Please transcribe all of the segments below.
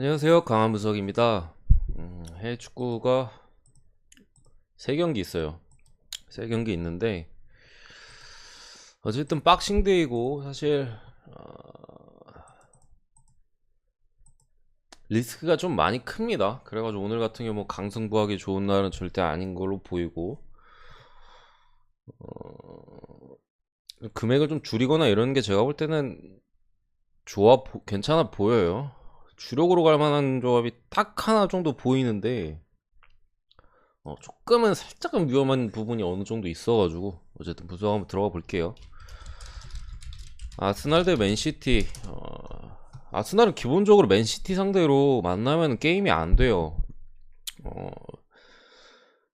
안녕하세요. 강한무석입니다. 해외 축구가 3경기 있어요. 3경기 있는데 어쨌든 박싱데이고 사실 리스크가 좀 많이 큽니다. 그래가지고 오늘 같은 경우 뭐 강승부하기 좋은 날은 절대 아닌 걸로 보이고 금액을 좀 줄이거나 이런 게 제가 볼 때는 괜찮아 보여요. 주력으로 갈 만한 조합이 딱 하나 정도 보이는데 조금은 살짝은 위험한 부분이 어느 정도 있어가지고 어쨌든 분석 한번 들어가 볼게요. 아스날 대 맨시티. 아스날은 기본적으로 맨시티 상대로 만나면 게임이 안 돼요. 어,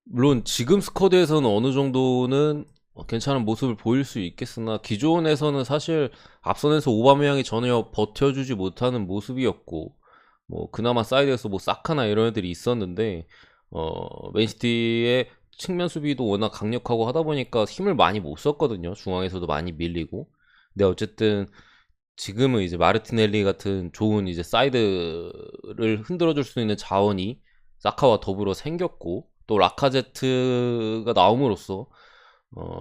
물론 지금 스쿼드에서는 어느 정도는 괜찮은 모습을 보일 수 있겠으나 기존에서는 사실 앞선에서 오바메양이 전혀 버텨주지 못하는 모습이었고 뭐 그나마 사이드에서 뭐 사카나 이런 애들이 있었는데 맨시티의 측면 수비도 워낙 강력하고 하다 보니까 힘을 많이 못 썼거든요. 중앙에서도 많이 밀리고. 근데 어쨌든 지금은 이제 마르티넬리 같은 좋은 이제 사이드를 흔들어줄 수 있는 자원이 사카와 더불어 생겼고 또 라카제트가 나옴으로써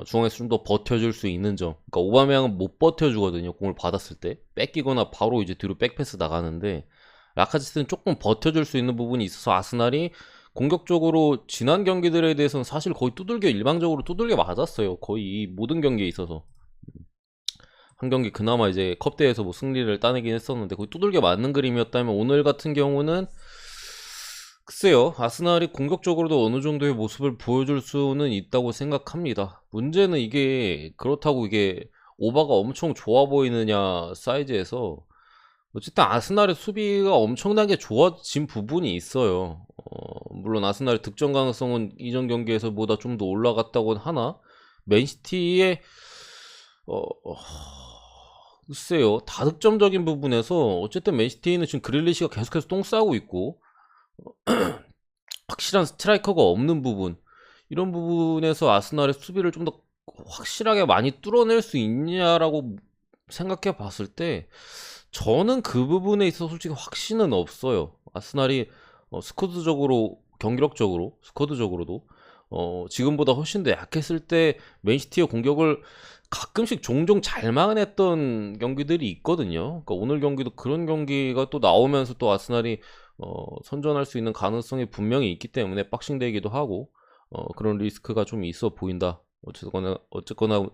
중앙에서 좀 더 버텨줄 수 있는 점. 그러니까 오바메양은 못 버텨주거든요. 공을 받았을 때 뺏기거나 바로 이제 뒤로 백패스 나가는데 라카제트는 조금 버텨줄 수 있는 부분이 있어서 아스날이 공격적으로 지난 경기들에 대해서는 사실 거의 일방적으로 두들겨 맞았어요. 거의 모든 경기에 있어서. 한 경기 그나마 이제 컵대에서 뭐 승리를 따내긴 했었는데 거의 두들겨 맞는 그림이었다면 오늘 같은 경우는 글쎄요, 아스날이 공격적으로도 어느 정도의 모습을 보여줄 수는 있다고 생각합니다. 문제는 이게 그렇다고 이게 오바가 엄청 좋아 보이느냐 사이즈에서 어쨌든 아스날의 수비가 엄청나게 좋아진 부분이 있어요. 물론 아스날의 득점 가능성은 이전 경기에서보다 좀 더 올라갔다고는 하나 맨시티의 어, 어, 글쎄요, 다득점적인 부분에서 어쨌든 맨시티는 지금 그릴리시가 계속해서 똥 싸고 있고 확실한 스트라이커가 없는 부분, 이런 부분에서 아스날의 수비를 좀 더 확실하게 많이 뚫어낼 수 있냐라고 생각해 봤을 때 저는 그 부분에 있어서 솔직히 확신은 없어요. 아스날이 스쿼드적으로 경기력적으로 스쿼드적으로도 지금보다 훨씬 더 약했을 때 맨시티의 공격을 가끔씩 종종 잘 막아냈던 경기들이 있거든요. 그러니까 오늘 경기도 그런 경기가 또 나오면서 또 아스날이 선전할 수 있는 가능성이 분명히 있기 때문에 박싱되기도 하고 그런 리스크가 좀 있어 보인다. 어쨌거나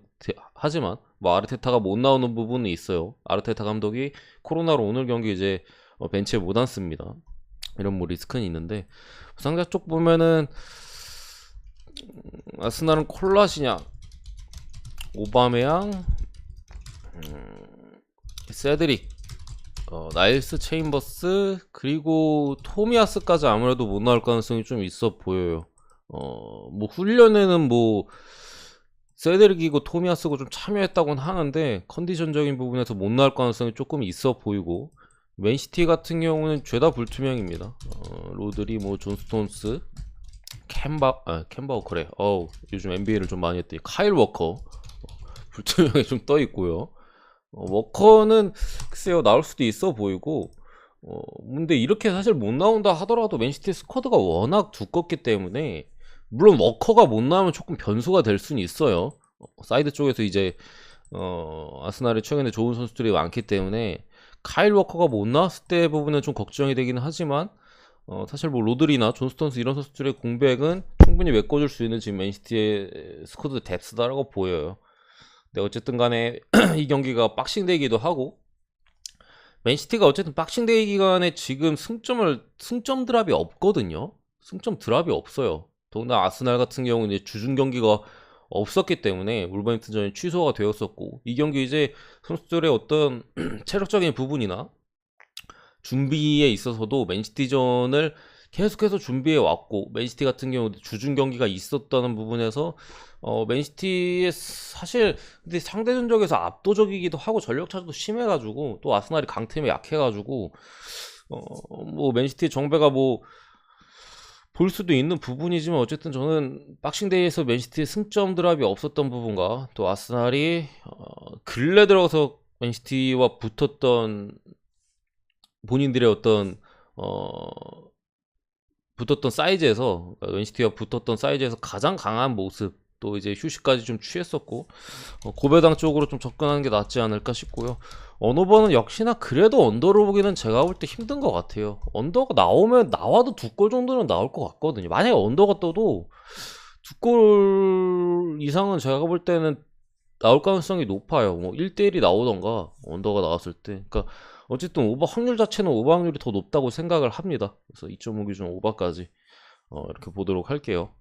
하지만 뭐 아르테타가 못 나오는 부분이 있어요. 아르테타 감독이 코로나로 오늘 경기 이제 벤치에 못 앉습니다. 이런 뭐 리스크는 있는데 상대 쪽 보면은 아스날은 콜라시냐, 오바메양, 세드릭, 나일스 체인버스 그리고 토미아스까지 아무래도 못 나올 가능성이 좀 있어 보여요. 뭐 훈련에는 뭐 세드릭이고 토미아스고 좀 참여했다고는 하는데 컨디션적인 부분에서 못 나올 가능성이 조금 있어 보이고 맨시티 같은 경우는 죄다 불투명입니다. 로드리, 뭐 존스톤스, 캠바워커래. 요즘 NBA를 좀 많이 했더니 카일 워커 불투명에 좀 떠 있고요. 워커는 글쎄요 나올 수도 있어 보이고 근데 이렇게 사실 못 나온다 하더라도 맨시티 스쿼드가 워낙 두껍기 때문에 물론 워커가 못 나오면 조금 변수가 될 수는 있어요. 사이드 쪽에서 이제 아스날이 최근에 좋은 선수들이 많기 때문에 카일 워커가 못 나왔을 때 부분은 좀 걱정이 되기는 하지만 사실 뭐 로드리나 존스턴스 이런 선수들의 공백은 충분히 메꿔줄 수 있는 지금 맨시티의 스쿼드 뎁스다라고 보여요. 근데 어쨌든 간에 이 경기가 박싱데이기도 하고 맨시티가 어쨌든 박싱데이 기간에 지금 승점 드랍이 없거든요. 승점 드랍이 없어요. 더구나 아스날 같은 경우는 이제 주중 경기가 없었기 때문에 울버햄튼전이 취소가 되었었고 이 경기 이제 선수들의 어떤 체력적인 부분이나 준비에 있어서도 맨시티전을 계속해서 준비해 왔고 맨시티 같은 경우도 주중 경기가 있었다는 부분에서 맨시티의 사실 근데 상대 전적에서 압도적이기도 하고 전력 차도 심해가지고 또 아스날이 강팀에 약해가지고 뭐 맨시티 정배가 뭐 볼 수도 있는 부분이지만 어쨌든 저는 박싱데이에서 맨시티의 승점 드랍이 없었던 부분과 또 아스날이 근래 들어서 맨시티와 붙었던 본인들의 어떤 붙었던 사이즈에서, 그러니까 맨시티와 붙었던 사이즈에서 가장 강한 모습, 또 이제 휴식까지 좀 취했었고, 고배당 쪽으로 좀 접근하는 게 낫지 않을까 싶고요. 어느 번은 역시나 그래도 언더로 보기는 제가 볼 때 힘든 것 같아요. 언더가 나와도 2골 정도는 나올 것 같거든요. 만약에 언더가 떠도 2골 이상은 제가 볼 때는 나올 가능성이 높아요. 뭐 1대1이 나오던가 언더가 나왔을 때. 그러니까 어쨌든 오버 확률 자체는 오버 확률이 더 높다고 생각을 합니다. 그래서 2.5 기준 오버까지 이렇게 보도록 할게요.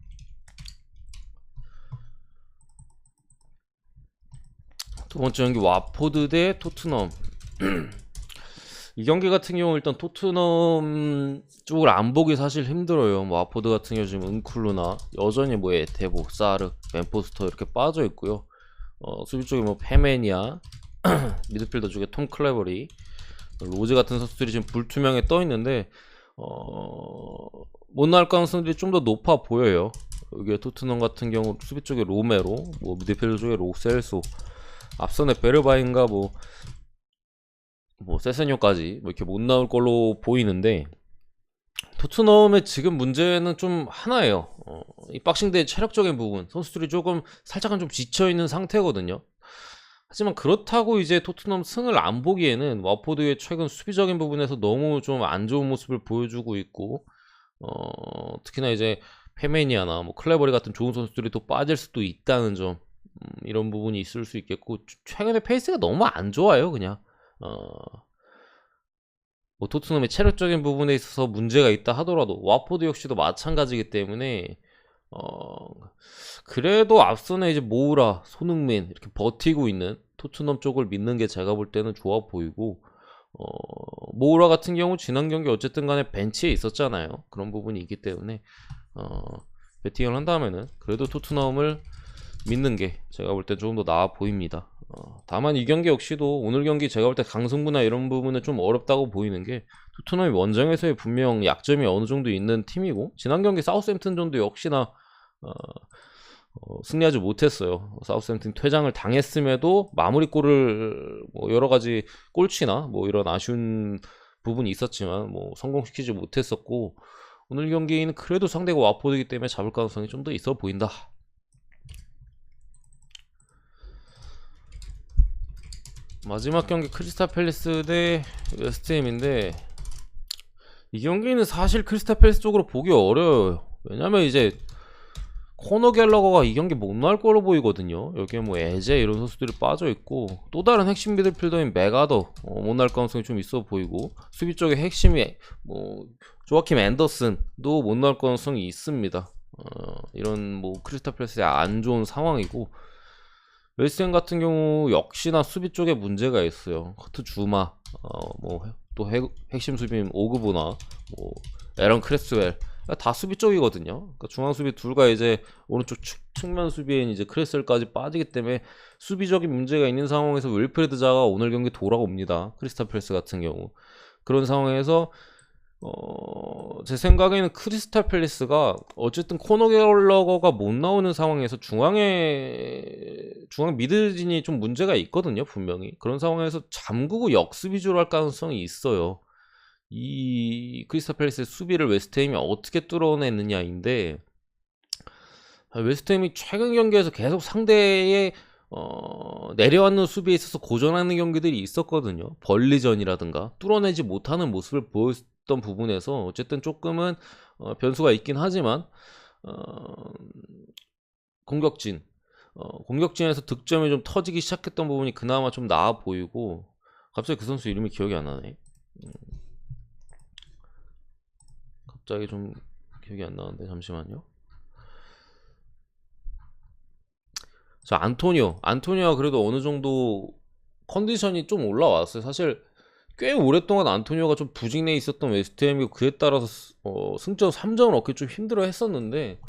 두 번째 경기 와포드 대 토트넘. 이 경기 같은 경우 일단 토트넘 쪽을 안 보기 사실 힘들어요. 뭐 와포드 같은 경우 지금 은쿨루나 여전히 뭐 에테보, 사르, 벤포스터 이렇게 빠져 있고요. 수비 쪽에 뭐 페메니아, 미드필더 쪽에 톰 클레버리, 로즈 같은 선수들이 지금 불투명에 떠 있는데 못 나올 가능성들이 좀 더 높아 보여요. 여기에 토트넘 같은 경우 수비 쪽에 로메로, 뭐 미드필더 쪽에 로셀소, 앞선에 베르바인가 뭐 세세뇨까지 뭐 이렇게 못 나올 걸로 보이는데, 토트넘의 지금 문제는 좀 하나예요. 이 박싱대의 체력적인 부분, 선수들이 조금 살짝은 좀 지쳐있는 상태거든요. 하지만 그렇다고 이제 토트넘 승을 안 보기에는 와포드의 최근 수비적인 부분에서 너무 좀 안 좋은 모습을 보여주고 있고, 특히나 이제 페메니아나 뭐 클레버리 같은 좋은 선수들이 또 빠질 수도 있다는 점, 이런 부분이 있을 수 있겠고, 최근에 페이스가 너무 안 좋아요. 그냥 뭐 토트넘의 체력적인 부분에 있어서 문제가 있다 하더라도 와포드 역시도 마찬가지이기 때문에 그래도 앞선에 이제 모우라, 손흥민 이렇게 버티고 있는 토트넘 쪽을 믿는 게 제가 볼 때는 좋아 보이고, 모우라 같은 경우 지난 경기 어쨌든 간에 벤치에 있었잖아요. 그런 부분이 있기 때문에 배팅을 한다면은 그래도 토트넘을 믿는 게 제가 볼 때 조금 더 나아 보입니다. 다만 이 경기 역시도 오늘 경기 제가 볼 때 강승부나 이런 부분은 좀 어렵다고 보이는 게, 토트넘이 원정에서의 분명 약점이 어느 정도 있는 팀이고, 지난 경기 사우스햄튼전도 역시나 승리하지 못했어요. 사우스햄튼 퇴장을 당했음에도 마무리골을 뭐 여러 가지 꼴치나 뭐 이런 아쉬운 부분이 있었지만 뭐 성공시키지 못했었고, 오늘 경기는 그래도 상대가 와포드이기 때문에 잡을 가능성이 좀 더 있어 보인다. 마지막 경기 크리스탈 팰리스 대 웨스트햄인데, 이 경기는 사실 크리스탈 팰리스 쪽으로 보기 어려워요. 왜냐면 이제 코너 갤러거가 이 경기 못 나올 걸로 보이거든요. 여기에 뭐 에제 이런 선수들이 빠져 있고, 또 다른 핵심 미드필더인 메가더 못 나올 가능성이 좀 있어 보이고, 수비 쪽에 핵심이 뭐 조아킴 앤더슨도 못 나올 가능성이 있습니다. 이런 뭐 크리스탈 팰리스의 안 좋은 상황이고, 웨스트햄 같은 경우 역시나 수비 쪽에 문제가 있어요. 커트 주마, 뭐 또 핵심 수비인 오그보나 뭐 에런 크레스웰 다 수비 쪽이거든요. 그러니까 중앙 수비 둘과 이제 오른쪽 측면 수비인 이제 크레스웰까지 빠지기 때문에 수비적인 문제가 있는 상황에서 윌프레드 자가 오늘 경기 돌아옵니다. 크리스탈 팰리스 같은 경우 그런 상황에서 제 생각에는 크리스탈 팰리스가 어쨌든 코너 갤러거가 못 나오는 상황에서 중앙 미드진이 좀 문제가 있거든요. 분명히 그런 상황에서 잠그고 역습 위주로 할 가능성이 있어요. 이 크리스탈 팰리스의 수비를 웨스트햄이 어떻게 뚫어냈느냐인데, 웨스트햄이 최근 경기에서 계속 상대의 내려앉는 수비에 있어서 고전하는 경기들이 있었거든요. 벌리전이라든가 뚫어내지 못하는 모습을 보였던 부분에서 어쨌든 조금은 변수가 있긴 하지만, 공격진에서 득점이 좀 터지기 시작했던 부분이 그나마 좀 나아 보이고, 갑자기 그 선수 이름이 기억이 안 나네. 갑자기 좀 기억이 안 나는데 잠시만요. 자, 안토니오가 그래도 어느 정도 컨디션이 좀 올라왔어요. 사실 꽤 오랫동안 안토니오가 좀 부진해 있었던 웨스트햄이 그에 따라서 승점 3점을 얻기 좀 힘들어 했었는데,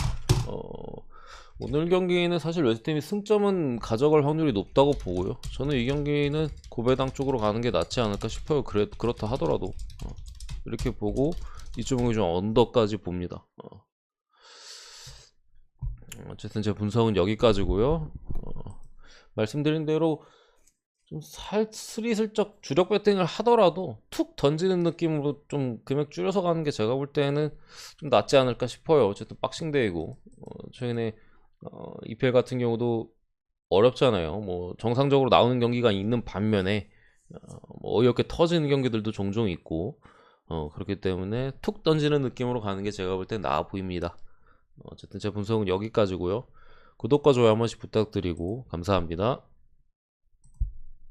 오늘 경기는 사실 웨스트햄이 승점은 가져갈 확률이 높다고 보고요. 저는 이 경기는 고배당 쪽으로 가는 게 낫지 않을까 싶어요. 그렇다 하더라도 이렇게 보고 이쪽은 좀 언더까지 봅니다. 어쨌든 제 분석은 여기까지고요. 말씀드린 대로 좀 스리슬쩍 주력 배팅을 하더라도 툭 던지는 느낌으로 좀 금액 줄여서 가는 게 제가 볼 때는 좀 낫지 않을까 싶어요. 어쨌든 박싱데이고 최근에 EPL 같은 경우도 어렵잖아요. 뭐 정상적으로 나오는 경기가 있는 반면에 뭐 어이없게 터지는 경기들도 종종 있고 그렇기 때문에 툭 던지는 느낌으로 가는 게 제가 볼 때 나아 보입니다. 어쨌든 제 분석은 여기까지고요. 구독과 좋아요 한 번씩 부탁드리고 감사합니다.